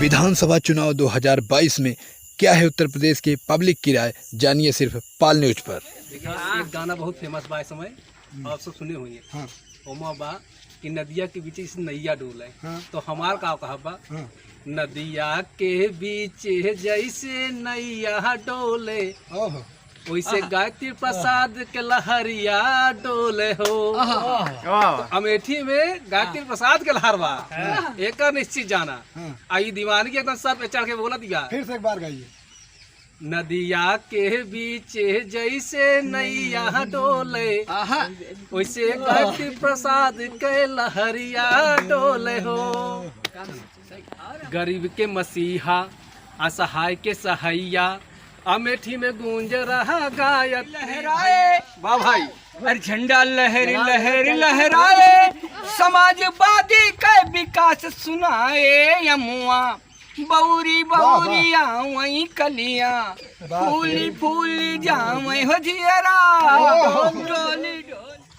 विधानसभा चुनाव 2022 में क्या है उत्तर प्रदेश के पब्लिक की राय, जानिए सिर्फ पाल न्यूज पर। एक गाना बहुत फेमस बा इस समय, आप सब सुने होंगे। हाँ। ओमा बा कि नदिया के बीच इस नैया डोले। हाँ। तो हमार का कहा बा। हाँ। नदिया के बीच जैसे नैया डोले वैसे गायत्री प्रसाद के लहरिया डोले हो। तो अमेठी में गायत्री प्रसाद के लहर बा, एक निश्चित जाना। आई दीवानी के एकदम सर पे चढ़ के बोला दिया। फिर से एक बार गाइए। नदिया के बीच जैसे नैया डोले वैसे गायत्री प्रसाद के लहरिया डोले हो। गरीब के मसीहा असहाय के सहाइया अमेठी में गूंज रहा गायक लहराए। वाह भाई, अरे झंडा लहर लहर लहराए, समाजवादी का विकास सुनाए। यमुआ बौरी बौरिया वही कलिया फूली फूली जावई हो जियरा।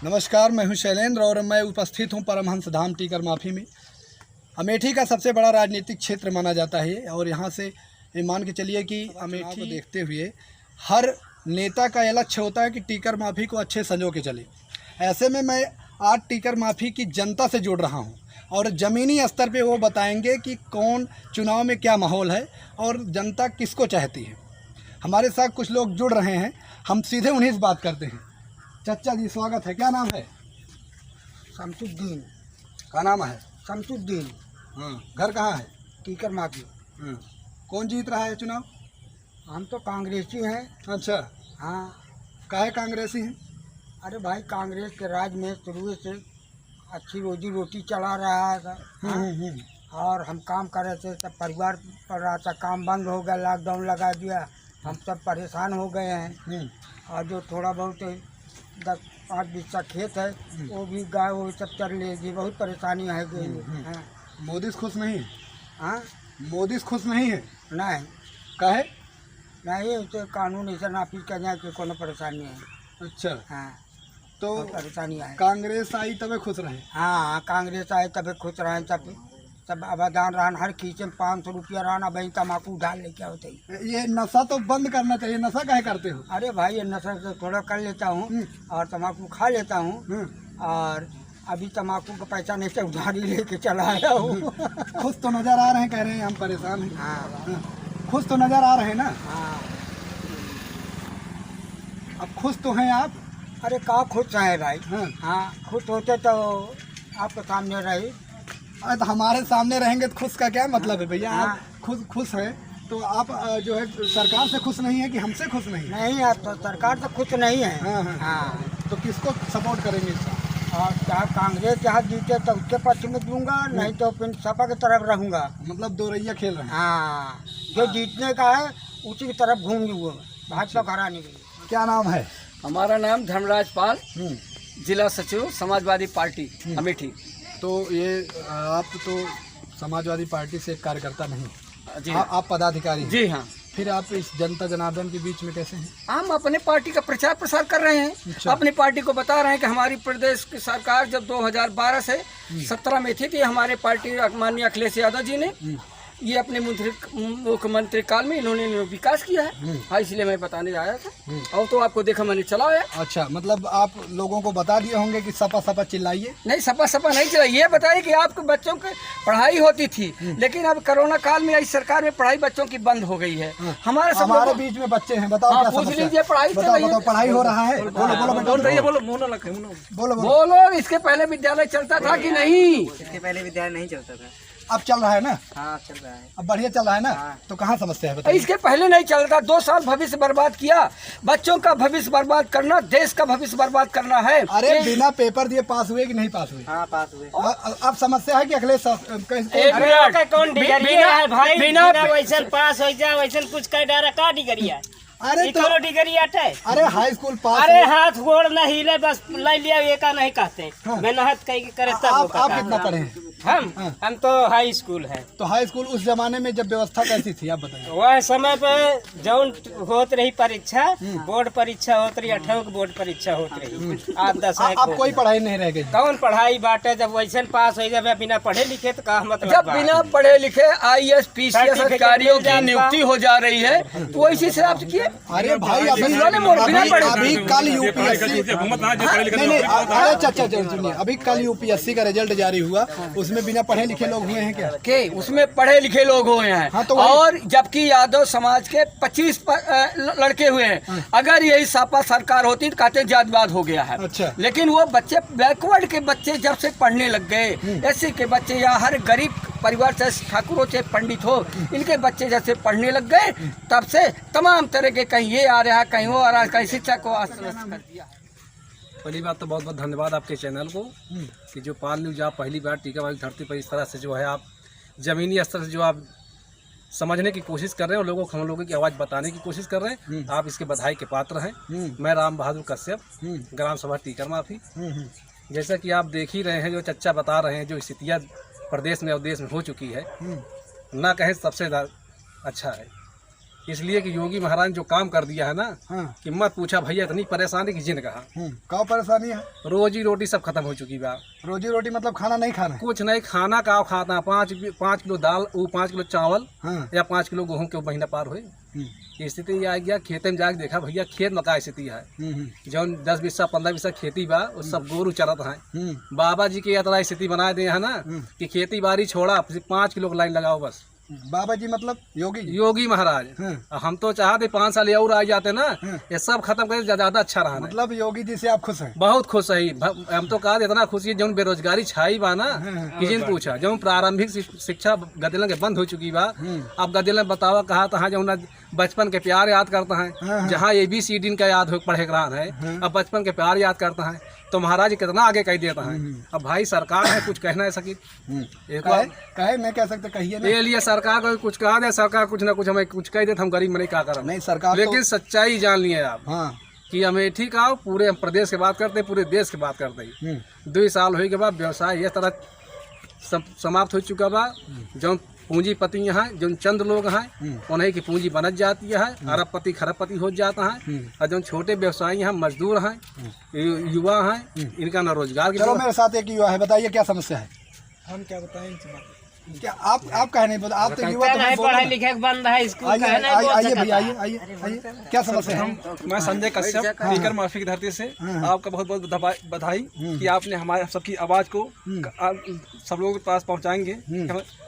नमस्कार, मैं हूं शैलेंद्र और मैं उपस्थित हूं परमहंस धाम टीकर माफी में। अमेठी का सबसे बड़ा राजनीतिक क्षेत्र माना जाता है और यहां से ये मान के चलिए कि अमेठी को देखते हुए हर नेता का यह लक्ष्य होता है कि टीकर माफी को अच्छे संजो के चले। ऐसे में मैं आज टीकर माफी की जनता से जुड़ रहा हूं और ज़मीनी स्तर पे वो बताएंगे कि कौन चुनाव में क्या माहौल है और जनता किसको चाहती है। हमारे साथ कुछ लोग जुड़ रहे हैं, हम सीधे उन्हीं से बात करते हैं। चाचा जी स्वागत है, क्या नाम है? शमसुद्दीन। क्या नाम है? शमसुद्दीन। हाँ, घर कहाँ है? टीकर माफी। हाँ। कौन जीत रहा है चुनाव? हम तो कांग्रेसी हैं। अच्छा, हाँ। काहे कांग्रेसी हैं? अरे भाई, कांग्रेस के राज में शुरू से अच्छी रोजी रोटी चला रहा था। हाँ? और हम काम कर रहे थे, सब परिवार पड़ रहा था, काम बंद हो गया, लॉकडाउन लगा दिया, हम सब परेशान हो गए हैं। और जो थोड़ा बहुत 10-5 बिस्सा खेत है वो भी गाय वो सब चर लेगी, बहुत परेशानी है गई। हाँ। मोदी खुश नहीं है? हाँ, मोदी खुश नहीं है? नहीं काहे? नहीं, तो कानून ऐसा नाफिज कर जाए कि कोनो परेशानी है। अच्छा, हाँ, तो परेशानी है। कांग्रेस आई तबे खुश रहे? हाँ, कांग्रेस आए तबे खुश रहे। सब आबादान रहन, हर खींचे 500 रुपया रहन, अब तम्बाकू डाल ले, क्या होता है। ये नशा तो बंद करना चाहिए। नशा काहे करते हो? अरे भाई, ये नशा तो थोड़ा कर लेता हूँ और तम्बाकू खा लेता हूँ। और अभी तम्बाकू का पैसा नहीं से उधारी लेके चला आया हूँ। खुश तो नजर आ रहे हैं, कह रहे हैं हम परेशान हैं। हाँ, खुश तो नजर आ रहे हैं ना? हाँ। अब खुश तो हैं आप? अरे कहाँ खुश है भाई। हाँ। हाँ, खुश होते तो आपके सामने रही। अरे तो हमारे सामने रहेंगे तो खुश का क्या मतलब है भैया? हाँ। आप खुश हैं तो आप जो है सरकार से खुश नहीं है कि हमसे खुश नहीं? नहीं, आप तो सरकार तो खुश नहीं है। हाँ, हाँ। हाँ। तो किसको सपोर्ट करेंगे इसका? और चाहे कांग्रेस जहाँ जीते तो उसके पक्ष में दूंगा, नहीं तो फिर सपा की तरफ रहूंगा। मतलब दो रैया खेल रहे हैं। हाँ, जो जीतने का है उसी की तरफ घूम लूँगा, भाजपा हराने के लिए। क्या नाम है? हमारा नाम धर्मराज पाल, जिला सचिव समाजवादी पार्टी अमेठी। तो ये आप तो समाजवादी पार्टी से एक कार्यकर्ता नहीं? जी आप पदाधिकारी हैं? जी हाँ। फिर आप इस जनता जनार्दन के बीच में कैसे हैं? हम अपने पार्टी का प्रचार प्रसार कर रहे हैं। अच्छा। अपनी पार्टी को बता रहे हैं कि हमारी प्रदेश की सरकार जब 2012 से 17 में थी माननीय पार्टी माननीय अखिलेश यादव जी ने ये अपने मुख्यमंत्री काल में इन्होंने विकास किया है। हाँ, इसलिए मैं बताने आया था। और तो आपको देखा मैंने चलाया। अच्छा, मतलब आप लोगों को बता दिए होंगे कि सपा सपा चिल्लाइए? नहीं, सपा सपा नहीं चला। ये बताइए कि आपके बच्चों की पढ़ाई होती थी, लेकिन अब कोरोना काल में इस सरकार में पढ़ाई बच्चों की बंद हो गई है। हमारे बीच में बच्चे हैं, बताओ हाँ, क्या पूछ समस्या है? लीजिए, पढ़ाई चल रही है। बताओ, पढ़ाई हो रहा है? बोलो। इसके पहले विद्यालय चलता था कि नहीं? इसके पहले विद्यालय नहीं चलता था। अब चल रहा है ना? हाँ, चल रहा है। अब बढ़िया चल रहा है ना? तो कहाँ समस्या है बताइए? इसके पहले नहीं चलता। 2 साल भविष्य बर्बाद किया। बच्चों का भविष्य बर्बाद करना, देश का भविष्य बर्बाद करना है। अरे बिना पेपर दिए पास हुए कि नहीं पास हुए? हाँ, पास हुए। अब समस्या है कि अखिलेश बिना वैसन पास हो जा, वैसन कुछ कर डारा का डिगरिया। अरे तो डिगरी आटे। अरे हाई स्कूल पास। अरे हाथ गोड़ न हिले, बस ले लिया ये का नहीं कहते। मेहनत कहीं करे तब। आप कितना पढ़े हैं? हम तो हाई स्कूल है। तो हाई स्कूल उस जमाने में जब व्यवस्था कैसी थी आप बताइए। वह समय पे जौन होत रही परीक्षा, बोर्ड परीक्षा होत रही, 8वीं की बोर्ड परीक्षा होत रही। आप 10 अब कोई पढ़ाई नहीं रह गई। कौन पढ़ाई बाटे, जब वैसे पास हो जाए बिना पढ़े लिखे तो का मतलब जब बिना पढ़े लिखे IAS PCS अधिकारियों की नियुक्ति हो जा रही है तो वैसे हिसाब से किए। अरे भाई अभी कल यूपीएससी नहीं अच्छा सुनिए, अभी कल यूपीएससी का रिजल्ट जारी हुआ, उसमें बिना पढ़े लिखे लोग हुए हैं क्या? के उसमें पढ़े लिखे लोग हुए हैं। हाँ, तो और जबकि यादव समाज के 25 लड़के हुए हैं। अगर यही सापा सरकार होती तो कहते जातिवाद हो गया है। अच्छा। लेकिन वो बच्चे बैकवर्ड के बच्चे जब से पढ़ने लग गए, ऐसे के बच्चे या हर गरीब परिवार से ठाकुरों से पंडित हो, इनके बच्चे जैसे पढ़ने लग गए, तब से तमाम तरह के कहीं ये आ रहा है, कहीं वो आ रहा है, कहीं शिक्षा को अस्त कर दिया। पहली बात तो बहुत बहुत धन्यवाद आपके चैनल को कि जो पाल न्यूज आप पहली बार टीका वाली धरती पर इस तरह से जो है आप ज़मीनी स्तर से जो आप समझने की कोशिश कर रहे हैं और लोगों को हम लोगों की आवाज़ बताने की कोशिश कर रहे हैं। आप इसके बधाई के पात्र हैं। मैं राम बहादुर कश्यप, ग्राम सभा टीकर माफी। जैसा कि आप देख ही रहे हैं, जो चच्चा बता रहे हैं, जो स्थितियाँ प्रदेश में और देश में हो चुकी है, ना कहे सबसे अच्छा है। इसलिए कि योगी महाराज जो काम कर दिया है ना, कि मत पूछा भैया, इतनी परेशानी की जिन कहा। क्या परेशानी है? रोजी रोटी सब खत्म हो चुकी बा। रोजी रोटी मतलब खाना नहीं खाना? कुछ नहीं खाना का खाता। 5 किलो दाल, वो 5 किलो चावल या 5 किलो गेहूं के महीना पार हुए। स्थिति ये आ गया। खेते में जाके देखा भैया, खेत में का स्थिति है। जो 10 बीसा 15 बीसा खेती बा, वो सब गोरू चरत है। बाबा जी के यात्रा स्थिति बना दिए है ना, कि खेती बाड़ी छोड़ा, 5 किलो की लाइन लगाओ बस। बाबा जी मतलब योगी महाराज। हम तो चाहते 5 साल और आ जाते ना, ये सब खत्म कर ज्यादा अच्छा रहा। मतलब योगी जी से आप खुश हैं? बहुत खुश है। हम तो कहा इतना खुशी है, जो बेरोजगारी छाई बा ना, किसी ने पूछा जो प्रारंभिक शिक्षा गदेला के बंद हो चुकी बा। अब गदेला बतावा कहा था, जो बचपन के प्यार याद करता है, जहाँ ABCD का याद हो पढ़े रहा है, अब बचपन के प्यार याद करता है, तो महाराज कितना आगे कह देता है। अब भाई सरकार है, कुछ कहना है सकी कहे नहीं कह सकते, कहिए ये लिए सरकार को कुछ कहा दे, सरकार कुछ ना कुछ हमें कुछ कह दे, हम गरीब में नहीं क्या करें। नहीं सरकार, लेकिन सच्चाई जान लिए आप कि अमेठी का पूरे प्रदेश की बात करते, पूरे देश की बात करते। 2 साल होने के बाद व्यवसाय इस तरह समाप्त हो चुका बा। जो पूंजीपति यहाँ जो चंद लोग हैं, उन्हीं की पूंजी बनत जाती है, अरबपति खरबपति हो जाता है। और जो छोटे व्यवसायी हैं, मजदूर हैं, युवा हैं, इनका न रोजगार की। चलो मेरे साथ एक युवा है, बताइए क्या समस्या है? हम क्या बताएं इनसे बात? क्या आप कहे नहीं, आप तो युवा तो पढ़ाई लिखे बंद है, स्कूल आइए भैया, आइए क्या समस्या है? मैं संजय कश्यप, टीकर माफी की धरती से आपका बहुत बहुत बधाई कि आपने हमारे सबकी आवाज़ को सब लोगों के पास पहुंचाएंगे।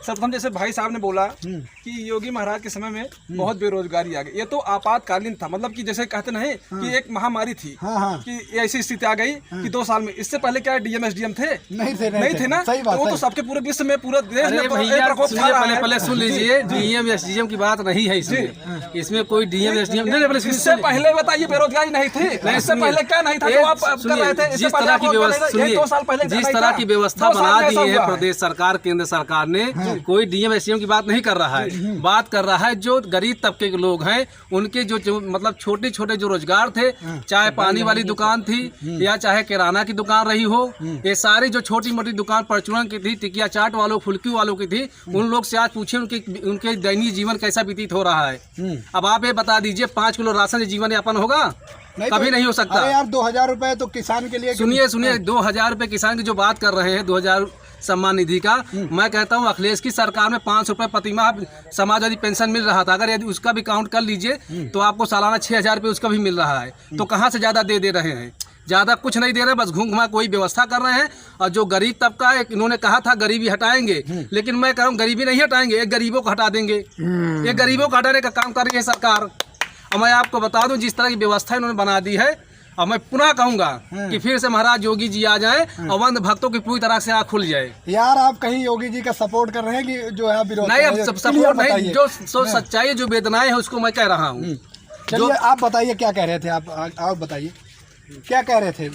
सर्वप्रथम जैसे भाई साहब ने बोला कि योगी महाराज के समय में बहुत बेरोजगारी आ गई, ये तो आपातकालीन था। मतलब कि जैसे कहते नहीं कि एक महामारी थी, कि ऐसी स्थिति आ गई कि 2 साल में। इससे पहले क्या DM SDM थे? नहीं थे ना। वो तो सबके पूरे विश्व में, पूरे देश में भैया पहले सुन लीजिए, DM SDM की बात नहीं है इसमें कोई DM SDM नहीं। इससे पहले बताइए बेरोजगारी नहीं थी, इससे पहले क्या नहीं था जो आप कर रहे थे? जिस तरह की व्यवस्था, जिस तरह की व्यवस्था बना दी है प्रदेश सरकार, केंद्र सरकार ने, कोई DM SDM की बात नहीं कर रहा है। बात कर रहा है जो गरीब तबके के लोग हैं, उनके जो मतलब छोटे छोटे जो रोजगार थे, चाहे पानी वाली दुकान थी या चाहे किराना की दुकान रही हो, ये सारी जो छोटी मोटी दुकान परचूरन की थी, टिकिया चाट वालों, फुल्की वालों की थी, उन लोग से आज पूछे उनके दैनिक जीवन कैसा व्यतीत हो रहा है। अब आप ये बता दीजिए, 5 किलो राशन से जीवन यापन होगा? कभी नहीं हो सकता। अरे यार 2000 रुपए तो किसान के लिए। सुनिए 2000 रुपए किसान की जो बात कर रहे हैं, 2000 सम्मान निधि का, मैं कहता हूँ अखिलेश की सरकार में 500 रुपए प्रतिमाह समाजवादी पेंशन मिल रहा था। अगर यदि उसका भी काउंट कर लीजिए तो आपको सालाना 6000 रुपये उसका भी मिल रहा है। तो कहाँ से ज़्यादा दे रहे हैं? ज़्यादा कुछ नहीं दे रहे, बस घूम घुमा कोई व्यवस्था कर रहे हैं। और जो गरीब तबका है, इन्होंने कहा था गरीबी हटाएंगे, लेकिन मैं कह रहा हूँ गरीबी नहीं हटाएंगे, एक गरीबों को हटा देंगे। ये गरीबों को हटाने का काम कर रही है सरकार। और मैं आपको बता दूं, जिस तरह की व्यवस्था इन्होंने बना दी है, और मैं पुनः कहूंगा कि फिर से महाराज योगी जी आ जाएं और अंध भक्तों की पूरी तरह से आँख खुल जाए। यार आप कहीं योगी जी का सपोर्ट कर रहे हैं कि जो है विरोध? नहीं, अब सपोर्ट नहीं, जो सच्चाई, जो वेदनाएं है उसको मैं कह रहा हूँ। चलिए आप बताइए क्या कह रहे थे? आप बताइए क्या कह रहे थे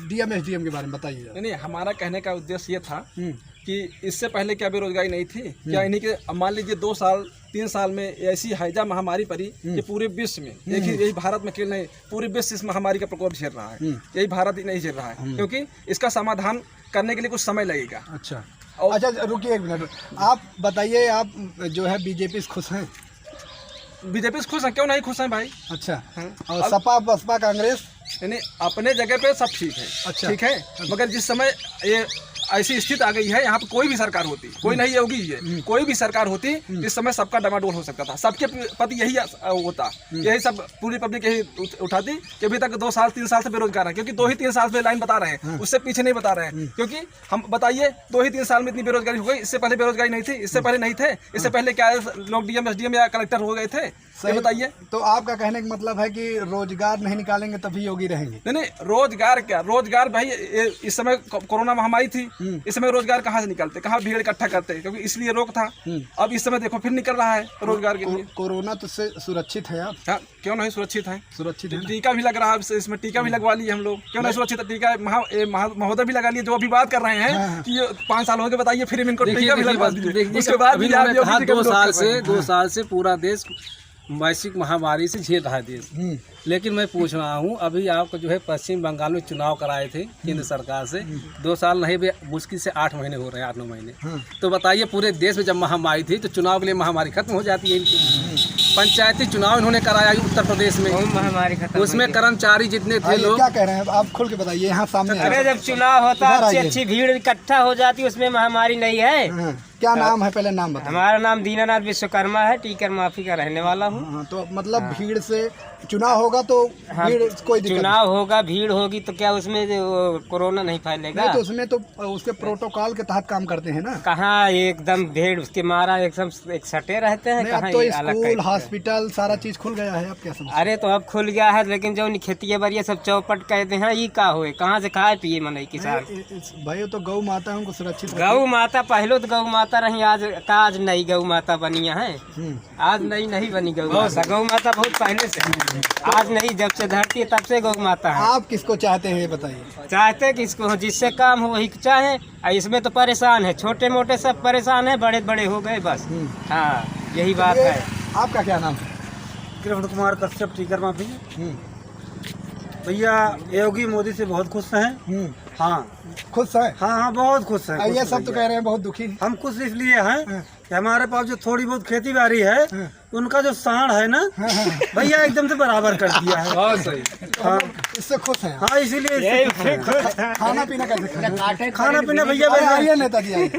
DM SDM के बारे में, बताइए। नहीं, हमारा कहने का उद्देश्य ये था कि इससे पहले क्या बेरोजगारी नहीं थी क्या? इन्हीं के मान लीजिए 2 साल 3 साल में ऐसी हैजा महामारी पड़ी कि पूरे विश्व में, एक ही यही भारत में केवल नहीं, पूरे विश्व इस महामारी का प्रकोप झेल रहा है। यही भारत ही नहीं झेल रहा है, क्योंकि इसका समाधान करने के लिए कुछ समय लगेगा। अच्छा, अच्छा रुकिए एक मिनट, आप बताइए, आप जो है बीजेपी से खुश हैं? बीजेपी से खुश हैं, क्यों नहीं खुश हैं भाई। अच्छा, और सपा बसपा कांग्रेस? यानी अपने जगह पे सब ठीक है। अच्छा। ठीक है, मगर जिस समय ये ऐसी स्थिति आ गई है, यहाँ पे कोई भी सरकार होती, कोई नहीं होगी ये, कोई भी सरकार होती, इस समय सबका डमाडोल हो सकता था, सबके प्रति यही होता, यही सब पूरी पब्लिक यही उठाती कि अभी तक 2 साल 3 साल से बेरोजगार है, क्योंकि 2 ही 3 साल से लाइन बता रहे हैं, उससे पीछे नहीं बता रहे हैं। क्योंकि हम बताइए 2 ही 3 साल में इतनी बेरोजगारी हो गई, इससे पहले बेरोजगारी नहीं थी, इससे पहले नहीं थे, इससे पहले क्या लोग DM SDM या कलेक्टर हो गए थे, ये बताइए। तो आपका कहने का मतलब है कि रोजगार नहीं निकालेंगे तभी योगी रहेंगे? नहीं, रोजगार क्या, रोजगार भाई इस समय कोरोना महामारी थी, इस समय रोजगार कहाँ से निकलते, कहाँ भीड़ इकट्ठा करते, क्योंकि इसलिए रोक था। अब इस समय देखो फिर निकल रहा है रोजगार के लिए। कोरोना तो से सुरक्षित है आप? हाँ, क्यों नहीं सुरक्षित है, सुरक्षित है। टीका भी लग रहा है, इसमें टीका भी लगवा लिए हम लोग, क्यों नहीं सुरक्षित है? टीका महोदय भी लगा लिए, जो अभी बात कर रहे हैं कि 5 साल हो गए, बताइए फिर इनको टीका भी लगवा दिए। उसके बाद भी 2 साल से पूरा देश वैश्विक महामारी से झेल रहा है देश। लेकिन मैं पूछ रहा हूँ, अभी आपको जो है पश्चिम बंगाल में चुनाव कराए थे केंद्र सरकार से, 2 साल नहीं, मुश्किल से 8 महीने हो रहे हैं, 8-9 महीने। तो बताइए पूरे देश में जब महामारी थी तो चुनाव के लिए महामारी खत्म हो जाती है इनकी। पंचायती चुनाव इन्होंने कराया उत्तर प्रदेश में, महामारी खत्म, उसमें कर्मचारी जितने थे लोग। क्या कह रहे हैं आप खुल के बताइए, यहाँ सामने। अरे जब चुनाव होता है अच्छी भीड़ इकट्ठा हो जाती है, उसमें महामारी नहीं है। क्या नाम है, पहले नाम बताइए। हमारा नाम दीनानाथ विश्वकर्मा है, टीकर माफी का रहने वाला हूँ। तो मतलब भीड़ से चुनाव होगा तो भीड़ कोई दिक्कत चुनाव होगा, भीड़ होगी तो क्या उसमें कोरोना नहीं फैलेगा? नहीं, तो उसमें तो उसके प्रोटोकॉल के तहत काम करते हैं ना। कहाँ एकदम भीड़ उसके मारा एकदम एक सटे रहते हैं। नहीं, अब तो स्कूल हॉस्पिटल सारा चीज खुल गया है, अब क्या समझ? अरे तो अब खुल गया है, लेकिन जो खेती बरिया सब चौपट कहते हैं, ये का हुए, कहाँ से खाए पिए मनई किसान भाई? तो गौ माता उनको सुरक्षित, गौ माता पहले तो गौ माता रही, आज नई गौ माता बनी है, आज नई नहीं बनी गौ माता। गौ माता बहुत पहले से, आज नहीं, जब से धरती है तब से गौ माता है। आप किसको चाहते हैं ये बताइए? चाहते किसको हो, जिससे काम हो वही चाहे। इसमें तो परेशान है, छोटे मोटे सब परेशान है, बड़े बड़े हो गए बस। हाँ, यही बात है। आपका क्या नाम है? कृष्ण कुमार कश्यप, टीकर माफी। भैया योगी मोदी से बहुत खुश हैं। हाँ, खुश है? हाँ, बहुत खुश हैं। ये सब तो कह रहे हैं बहुत दुखी हैं। हम खुश इसलिए हैं कि हमारे पास जो थोड़ी बहुत खेती बाड़ी है, उनका जो साढ़ है ना भैया एकदम से बराबर कर दिया है। बहुत सही। हाँ, इससे खुश हैं? हाँ, इसीलिए खाना पीना कैसे? खाना पीना भैया नेताजी आइए।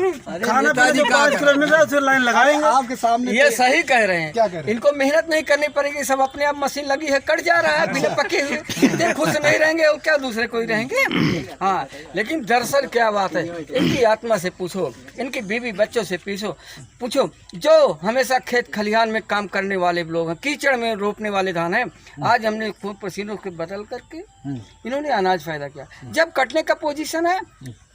खाना पीना जो 5 किलोमीटर से लाइन लगाएंगे। आपके सामने ये सही कह रहे हैं। क्या कह रहे हैं? इनको मेहनत नहीं करनी पड़ेगी, सब अपने आप मशीन लगी है, कट जा रहा है बिना पके हुए। इतने खुश नहीं रहेंगे और क्या दूसरे कोई रहेंगे? हाँ, लेकिन दरअसल क्या बात है, इनकी आत्मा से पूछो, इनकी बीवी बच्चों से पूछो, जो हमेशा खेत खलिहान में काम करने वाले लोग हैं, कीचड़ में रोपने वाले धान हैं, आज हमने खूब पसीनों के बदल करके इन्होंने अनाज पैदा किया। जब कटने का पोजीशन है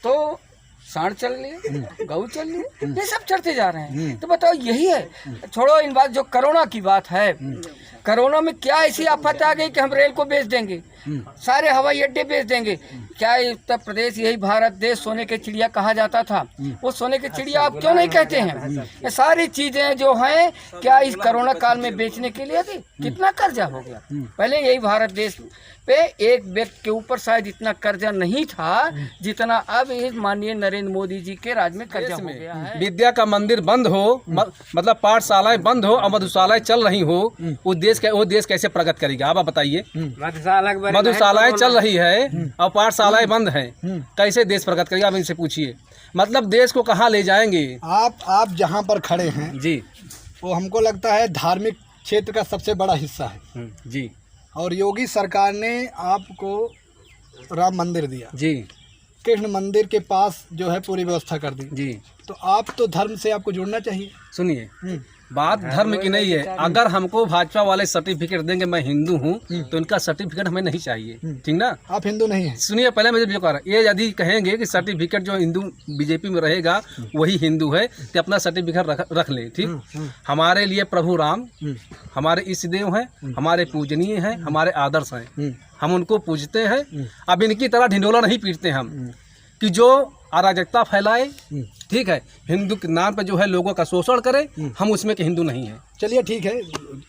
तो सांड चल लिए, गऊ चल लिए, ये सब चढ़ते जा रहे हैं। तो बताओ यही है। छोड़ो इन बात, जो कोरोना की बात है, कोरोना में क्या ऐसी आफत आ गई कि हम रेल को बेच देंगे, सारे हवाई अड्डे बेच देंगे। क्या उत्तर प्रदेश, यही भारत देश सोने के चिड़िया कहा जाता था, वो सोने के चिड़िया आप क्यों नहीं कहते हैं? ये सारी चीजें जो हैं क्या इस कोरोना काल में बेचने के लिए थी? कितना कर्जा हो गया। पहले यही भारत देश पे एक व्यक्ति के ऊपर शायद इतना कर्जा नहीं था जितना अब इस माननीय नरेंद्र मोदी जी के राज में कर्जा हो गया है। विद्या का मंदिर बंद हो, मतलब पाठशालाएं बंद हो और मधुशालाएं चल रही हो, वो देश कैसे प्रगति करेगा? आप बताइए। मधुशालाएं चल रही है और पाठशालाएं बंद हैं, कैसे देश प्रगति करेगा? आप इनसे पूछिए। मतलब देश को कहाँ ले जाएंगे? आप जहाँ पर खड़े हैं जी, वो हमको लगता है धार्मिक क्षेत्र का सबसे बड़ा हिस्सा है जी। और योगी सरकार ने आपको राम मंदिर दिया जी, कृष्ण मंदिर के पास जो है पूरी व्यवस्था कर दी जी। तो आप तो धर्म से आपको जुड़ना चाहिए। सुनिए, बात धर्म की नहीं है। अगर हमको भाजपा वाले सर्टिफिकेट देंगे मैं हिंदू हूँ तो इनका सर्टिफिकेट हमें नहीं चाहिए, ठीक ना? आप हिंदू नहीं हैं। सुनिए, पहले मुझे जो कह रहा है, ये यदि कहेंगे कि सर्टिफिकेट जो हिंदू बीजेपी में रहेगा वही हिंदू है तो अपना सर्टिफिकेट रख ले, ठीक। हमारे लिए प्रभु राम हमारे इष्ट देव हैं, हमारे पूजनीय हैं, हमारे आदर्श हैं, हम उनको पूजते हैं। अब इनकी तरह ढिंडोला नहीं पीटते हम कि जो अराजकता फैलाए, ठीक है, हिंदू के नाम पे जो है लोगों का शोषण करे, हम उसमें के हिंदू नहीं हैं। चलिए ठीक है,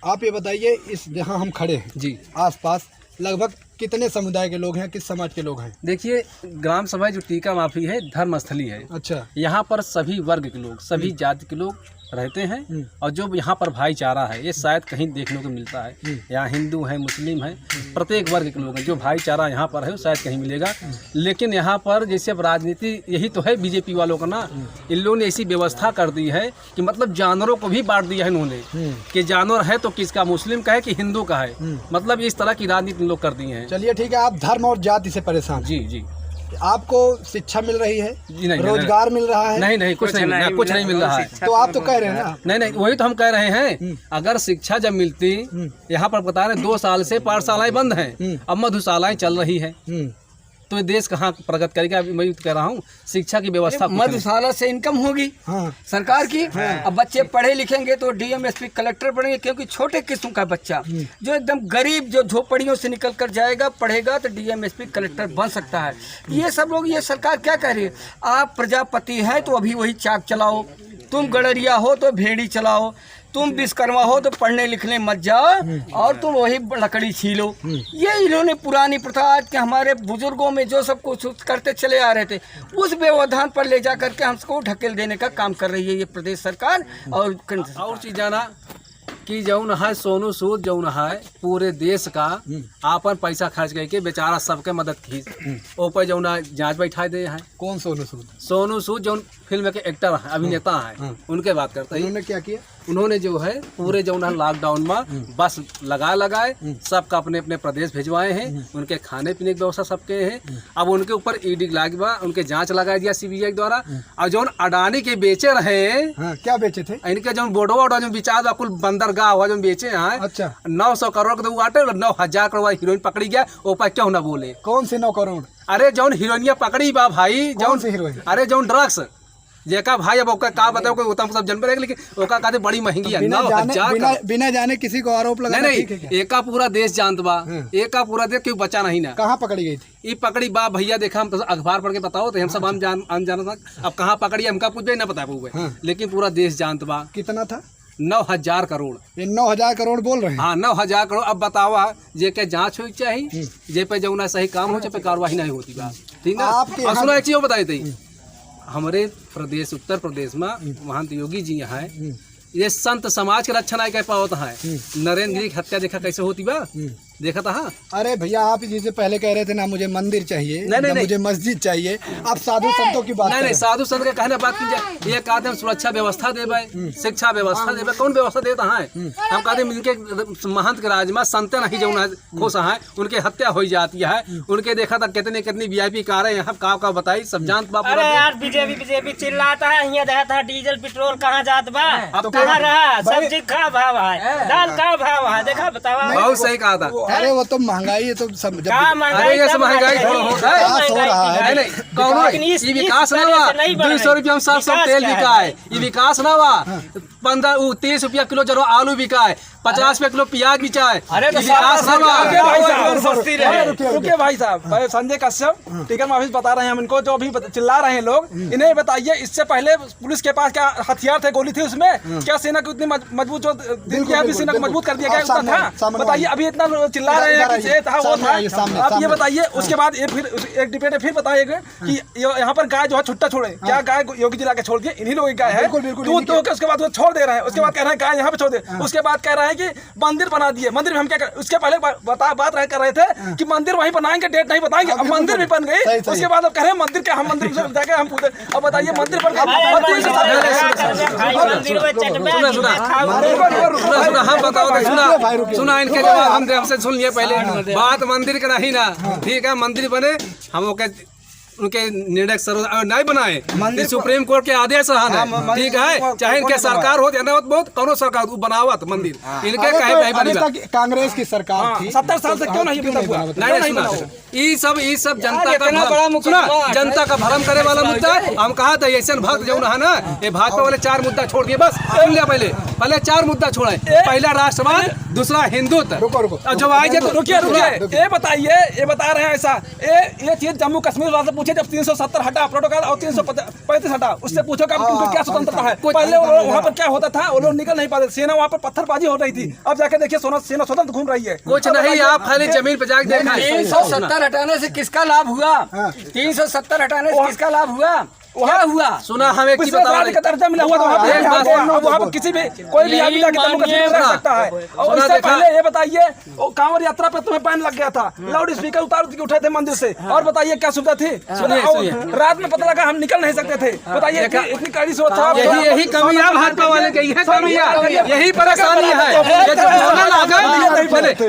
आप ये बताइए, इस जहाँ हम खड़े हैं जी, आसपास लगभग कितने समुदाय के लोग हैं, किस समाज के लोग हैं? देखिए, ग्राम सभा जो टीका माफी है धर्म स्थली है। अच्छा। यहाँ पर सभी वर्ग के लोग, सभी जाति के लोग रहते हैं और जो यहाँ पर भाईचारा है ये शायद कहीं देखने को मिलता है। यहाँ हिंदू है, मुस्लिम है, प्रत्येक वर्ग के लोग हैं। जो भाईचारा यहाँ पर है वो शायद कहीं मिलेगा। लेकिन यहाँ पर जैसे अब राजनीति यही तो है बीजेपी वालों का ना, इन लोगों ने ऐसी व्यवस्था कर दी है कि मतलब जानवरों को भी बांट दिया है इन्होंने कि जानवर है तो किसका, मुस्लिम का है कि हिंदू का है। मतलब इस तरह की राजनीति लोग कर दी है। चलिए ठीक है, आप धर्म और जाति से परेशान? जी जी। आपको शिक्षा मिल रही है? नहीं, रोजगार मिल रहा है? नहीं, कुछ नहीं मिल रहा है। तो आप तो कह रहे हैं ना? नहीं, वही तो हम कह रहे हैं। अगर शिक्षा जब मिलती, यहाँ पर बता रहे 2 साल से पाठशालाएं बंद हैं, अब मधुशालाएं चल रही है, तो ये देश कहाँ प्रगति करेगा? मैं तो कह रहा हूँ शिक्षा की व्यवस्था। मधुशाला से इनकम होगी सरकार की। अब बच्चे पढ़े लिखेंगे तो डीएम एसपी कलेक्टर बनेंगे, क्योंकि छोटे किस्म का बच्चा जो एकदम गरीब, जो झोपड़ियों से निकल कर जाएगा, पढ़ेगा तो डीएम एसपी कलेक्टर बन सकता है। ये सब लोग, ये सरकार क्या कह रही है? आप प्रजापति हैं तो अभी वही चाक चलाओ, तुम गडरिया हो तो भेड़ी चलाओ, तुम विश्वकर्मा हो तो पढ़ने लिखने मत जाओ और तुम वही लकड़ी छीलो। ये इन्होंने पुरानी प्रथा आज के हमारे बुजुर्गों में जो सब कुछ करते चले आ रहे थे, उस व्यवधान पर ले जा करके हमको ढकेल देने का काम कर रही है ये प्रदेश सरकार। और चीज जाना कि जौन है सोनू सूद, जौन है पूरे देश का आपन पैसा खर्च करके बेचारा सबके मदद की, ऊपर जौन जांच बैठा दे है। कौन सोनू सूद? सोनू सूद जो फिल्म के एक्टर है, अभिनेता है, उनके बात करते हैं। उन्होंने क्या किया? उन्होंने जो है पूरे जो लॉकडाउन में बस लगाए सबका अपने अपने प्रदेश भिजवाए हैं, उनके खाने पीने की व्यवस्था सबके हैं। अब उनके ऊपर ईडी लगा, उनके जांच लगा दिया सीबीआई द्वारा। और जो अडानी के बेचे रहे, क्या बेचे थे? इनके जो बोडवा जो बिचार कुल बंदरगाह हुआ जो बेचे हैं। अच्छा। 900 करोड़ के बाटे, 9,000 करोड़ हीरोइन पकड़ी गया, ऊपर क्यों ना बोले? कौन सी 9 करोड़? अरे जौन हीरोइनिया पकड़ी बा भाई, कौन सी हीरोइन? अरे जौन ड्रग्स जेका भाई, अब ओका का बताओ, कोई उतम सब जन पर, लेकिन ओका कहते बड़ी महंगी है। बिना जाने किसी को आरोप लगा? नहीं, एका पूरा देश जानत बा, एका पूरा देश क्यों बचा नहीं ना। कहाँ पकड़ी गई थी? ये पकड़ी बा भैया, देखा हम तो अखबार पढ़ के बताओ तो हम सब हम जाना। अब कहाँ पकड़ी हमका पूछ ना पता हुए, लेकिन पूरा देश जानत बा। कितना था? 9,000 करोड़। ये 9,000 करोड़ बोल रहे हैं? हाँ, 9,000 करोड़। अब बतावा जे के जांच होनी चाहिए, जे पे जो सही काम हो, पे कार्रवाई नहीं होती बा, ठीक है। और सुनो एक चीज बताई थी, हमारे प्रदेश उत्तर प्रदेश में महंत योगी जी हैं, ये संत समाज के रक्षा नहीं कर पावत है। नरेंद्र गिरी की हत्या देखा कैसे होती बा, देखा था। अरे भैया, आप जैसे पहले कह रहे थे ना मुझे मंदिर चाहिए, नहीं, मुझे मस्जिद चाहिए, आप साधु संतों की बात नहीं, साधु संत के कहने बात कीजिए। ये कहते हैं सुरक्षा व्यवस्था देवे, शिक्षा व्यवस्था देवे, कौन व्यवस्था देता है? हम कहते हैं इनके महंत के राज में संत नहीं जो खुश है, उनके हत्या हो जाती है। उनके देखा था कितनी VIP कारें यहाँ का बताई, सब जानत बा। अरे यार, बीजेपी चिल्लाता है, यहाँ देखा था डीजल पेट्रोल कहाँ जात बा, अब कहाँ रहा, सब्जी का भाव है, दाल का भाव है, देखा बतावा। बहुत सही कहा था। अरे वो तो महंगाई है, तो सब अरे ये सब महंगाई थोड़ा होता है। नहीं, कौन ये विकास ना हुआ? 200 रुपया में 700 तेल बिका है, ये विकास ना हुआ? 30 रुपया किलो जरो आलू बिका है, 50 रुपया किलो प्याज बिका है, अरे तो विकास ना हुआ? रुकिए भाई साहब, संजय कश्यप टीकर माफी बता रहे हैं हम इनको, जो अभी चिल्ला रहे हैं लोग, इन्हें बताइए इससे पहले पुलिस के पास क्या हथियार थे, गोली थी उसमें? क्या सेना की उतनी मजबूत, जो दिल की अभी सेना को मजबूत कर दिया गया उतना था? बताइए, अभी इतना चिल्ला रहे हैं कि ये था वो था। आप ये बताइए, उसके बाद ये फिर एक डिबेट फिर बताइएगा कि यहाँ पर गाय जो है छुट्टा छोड़े, क्या गाय योगी जी लाके छोड़ दिए? इन्हीं लोगों की गाय है, दूध दो के उसके बाद वो छोड़ दे रहे हैं, उसके बाद कह रहे हैं गाय यहाँ पे छोड़ दे, उसके बाद कह रहे हैं कि मंदिर बना दिए। मंदिर में हम क्या कर, उसके पहले बात कर रहे थे कि मंदिर वहीं बनाएंगे, डेट नहीं बताएंगे, अब मंदिर भी बन गई। उसके बाद अब कह रहे हैं मंदिर क्या, हम मंदिर जाके हम पूछे, अब बताइए मंदिर पर हम बताओ, सुना इनके जवाब हमसे सुन लिए पहले। बात मंदिर का नहीं ना, ठीक है, मंदिर बने, हम उनके निर्णय नहीं बनाए, मंदिर सुप्रीम कोर्ट के आदेश रहा, ठीक है, चाहे इनके सरकार हो या बहुत कौनो सरकार बनावत मंदिर, इनके कहे कांग्रेस की सरकार थी, 70 साल से क्यों नहीं हुआ? नहीं सुना ये सब जनता का सुना, जनता का भ्रम करे वाला मुद्दा है। हम कहा था ऐसे भक्त जो है ना, ये भाजपा वाले 4 मुद्दा छोड़ दिए, बस सुन लिया। पहले 4 मुद्दा छोड़ा है, पहला राष्ट्रवाद, दूसरा हिंदुत्व। और जब आए तो रुकिए, ये बताइए, ये बता रहे हैं ऐसा, ये चीज जम्मू कश्मीर वाले पूछे, जब 370 हटा प्रोटोकॉल और 335 हटा, उससे पूछो कि उनको क्या स्वतंत्रता है। पहले वहाँ पर क्या होता था, वो लोग निकल नहीं पाते, सेना वहाँ पर पत्थरबाजी हो रही थी। अब जाके देखिए सेना स्वतंत्र घूम रही है। कुछ नहीं, आप खाली जमीन पे जाके देखा। 370 हटाने से किसका लाभ हुआ? 370 हटाने से किसका लाभ हुआ? क्या हुआ? सुना, हम एक चीज बता रहे हैं, का दर्जा मिला हुआ था वहाँ पर किसी भी कोई भी आदमी जाके जम्मू कश्मीर रह सकता है। और इससे पहले ये बताइए, कांवड़ यात्रा पे तुम्हें बैन लग गया था, लाउड स्पीकर उतार के उठे थे मंदिर से, और बताइए क्या सुविधा थी? सुनिए, रात में पता लगा हम निकल नहीं सकते थे, बताइए इतनी कड़ी सुरक्षा। यही कमियां भाजपा वाले की है, यही परेशानी है।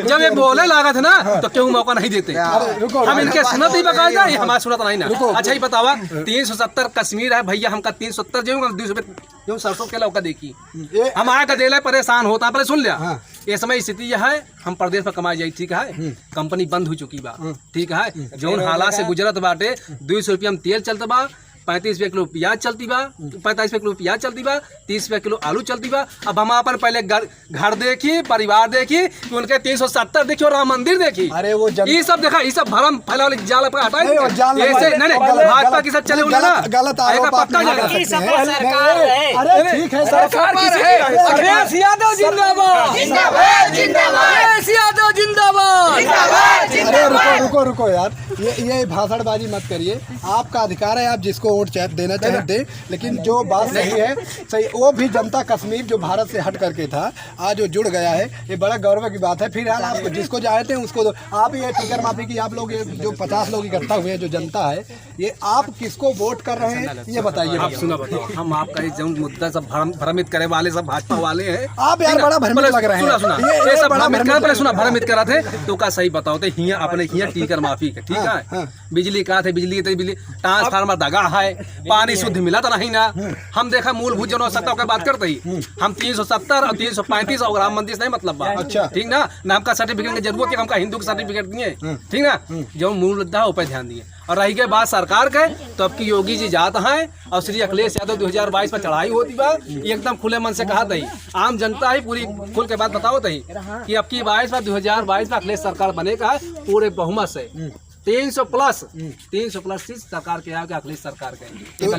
जब ये बोले लागत है ना, तो क्यों मौका नहीं देते? हम इनके सुनत ही बकायदा, ये हमारा सुनत नहीं ना। अच्छा ही बतावा, 370 कश्मीर है भैया, हमका 370 जो 200 रुपये सरसों के लौका देखी, हम आए का देला परेशान होता है। पहले सुन लिया, ये समय स्थिति यह है, हम प्रदेश में कमाई जाए, ठीक है, कंपनी बंद हो चुकी बा, ठीक है, जो हालात से गुजरत बाटे, 200 रुपया में तेल चलता बा, 35 रुपये किलो प्याज चलती बा, 45 रुपये किलो प्याज चलती बा, 30 रुपये किलो आलू चलती बा। अब हम अपन पहले घर देखी, परिवार देखी, उनके 370 देखी और राम मंदिर देखी। अरे वो ये सब देखा, ये सब भरम फैला वाले जाल पर हटाए। नहीं भाजपा की सब चले हुए ना, गलत आरोप पक्का अरे ठीक है, सरकार अखिलेश यादव जिंदाबाद, अखिलेश यादव जिंदाबाद। अरे रुको यार, ये भाषणबाजी मत करिए, आपका अधिकार है, आप जिसको वोट देना चाहे दे, लेकिन जो बात सही है सही, वो भी जनता कश्मीर जो भारत से हट करके था, आज जो जुड़ गया है, ये बड़ा गौरव की बात है। फिर आप जिसको चाहते हैं उसको दो। आप ये टिकर माफी की आप लोग जो 50 लोग इकट्ठा हुए हैं, जो जनता है, ये आप किसको वोट कर रहे हैं ये बताइए। आप सुना बताओ, हम आपका जो मुद्दा सब भ्रमित करे वाले सब भाजपा वाले हैं। आप यार बड़ा भ्रमित लग रहे हैं। ये सब भ्रमित करा थे तो का सही बताओ थे, हिया अपने हिया टीकर माफी के, ठीक है, बिजली का थे, बिजली ट्रांसफार्मर दगा है, पानी शुद्ध मिला तो नहीं ना। हम देखा मूलभूत जनवसत्ता की बात करते ही, हम 370 और 335 और राम मंदिर से नहीं मतलब बा, अच्छा, ठीक ना, नाम का सर्टिफिकेट की जरूरत है, हमका हिंदू का सर्टिफिकेट दिए, ठीक ना, जो मूल मुद्दा है उस पर ध्यान दिए। और रही गई बात सरकार के, तो अब की योगी जी जात हैं और श्री अखिलेश यादव 2022 पर चढ़ाई होती बा, एकदम खुले मन से कहा था, आम जनता ही पूरी खुल के बात बताओ थी कि अब की 2022 में अखिलेश सरकार बनेगा पूरे बहुमत से, 300 प्लस सीट सरकार के आगे, अखिलेश सरकार के। तो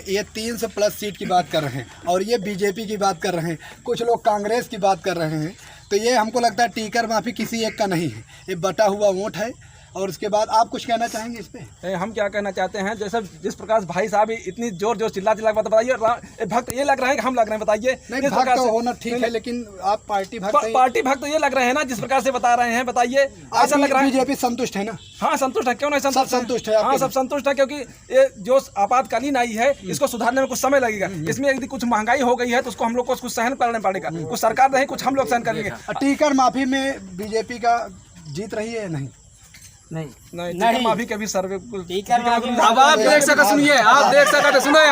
ये 300 प्लस सीट की बात कर रहे हैं, और ये बीजेपी की बात कर रहे हैं, कुछ लोग कांग्रेस की बात कर रहे हैं। तो ये हमको लगता है टीकर माफी किसी एक का नहीं है, ये बटा हुआ वोट है। और उसके बाद आप कुछ कहना चाहेंगे इस पे? हम क्या कहना चाहते हैं, जैसे जिस प्रकार भाई साहब इतनी जोर चिल्ला बताइए, भक्त ये लग रहा है कि हम लग रहे हैं, बताइए। नहीं, भक्त तो होना ठीक है, लेकिन आप पार्टी भक्त ये लग रहे हैं ना, जिस प्रकार से बता रहे हैं, बताइए। ऐसा लग रहा है बीजेपी संतुष्ट है ना? हाँ संतुष्ट है, क्यों नहीं संतुष्ट है? हाँ सब संतुष्ट है, क्योंकि ये जो आपातकालीन आई है, इसको सुधारने में कुछ समय लगेगा। इसमें यदि कुछ महंगाई हो गई है तो उसको हम लोग को कुछ सहन करना पड़ेगा, कुछ सरकार नहीं, कुछ हम लोग सहन करेंगे। टीकर माफी में बीजेपी का जीत रही है नहीं? नहीं, माफी के भी सर्वे। अब आप देख सकते, सुनिए, आप देख सकते, सुनिए,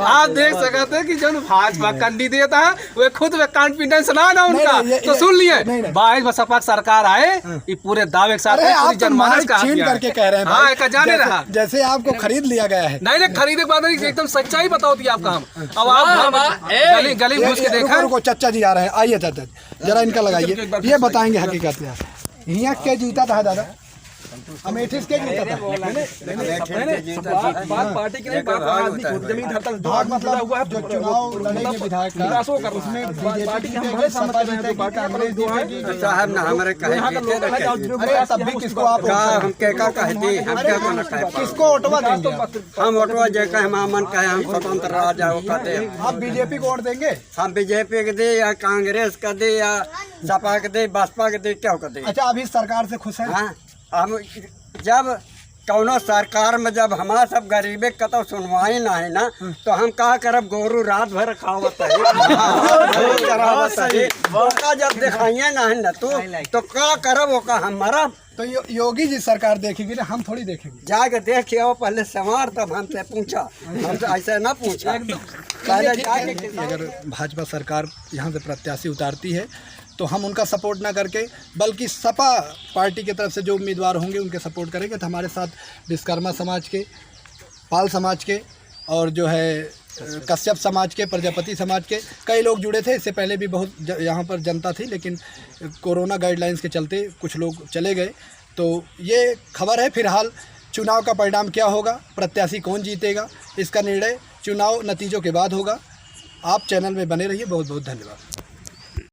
आप देख सकते कि जो भाजपा कैंडिडेट है वो खुद में कॉन्फिडेंस ना उनका, तो सुन लिए 22 में सपा सरकार आए, ये पूरे दावे के साथ जनमानस का छीन करके कह रहे हैं, हाँ जाने रहा, जैसे आपको खरीद लिया गया है। नहीं खरीदे के बाद एकदम सच्चाई बताओ थी आपका। हम अब आप गली घुस के देखा, रुको चच्चा जी आ रहे हैं, आइए चाचा जरा इनका लगाइए, ये बताएंगे हकीकत यार, यहाँ क्या जीता था दादा, अमेठी के जीता था? पार्टी की नहीं, बात आदमी खुद जमीन धरता भाग मतलब हुआ है, जो चुनाव लड़ेंगे विधायक का, उसमें बीजेपी की हमारे सपा जीतेगी, कांग्रेस जीतेगी साहब ना हमारे कहे अरे तब भी किसको आप हम कहका कहती हम क्या कोना कहे किसको ओटवा देंगे? हम ओटवा जे कहे हम मन कहे हम स्वतंत्र राजा हो कहते हैं। आप बीजेपी को वोट देंगे? हम बीजेपी के दे या कांग्रेस का दे या सपा के दे, बसपा के दे, क्या कर दे। अच्छा, अभी सरकार से खुश है? हम जब कौनो सरकार में जब हमारा सब गरीबे कतो सुनवाई ना है ना, तो हम का करब, गोरू रात भर खावत है जब दिखाइए ना है ना तो का करब, वो का हमारा। तो योगी जी सरकार देखेगी ना, हम थोड़ी देखेंगे। जाके देखे आओ पहले संवार, तब हमसे पूछा, हमसे ऐसे ना पूछा। पहले जाके अगर भाजपा सरकार यहाँ से प्रत्याशी उतारती है तो तो हम उनका सपोर्ट ना करके बल्कि सपा पार्टी की तरफ से जो उम्मीदवार होंगे उनके सपोर्ट करेंगे। तो हमारे साथ विश्वकर्मा समाज के, पाल समाज के और जो है कश्यप समाज के, प्रजापति समाज के कई लोग जुड़े थे। इससे पहले भी बहुत यहाँ पर जनता थी, लेकिन कोरोना गाइडलाइंस के चलते कुछ लोग चले गए। तो ये खबर है। फिलहाल चुनाव का परिणाम क्या होगा, प्रत्याशी कौन जीतेगा, इसका निर्णय चुनाव नतीजों के बाद होगा। आप चैनल में बने रहिए। बहुत बहुत धन्यवाद।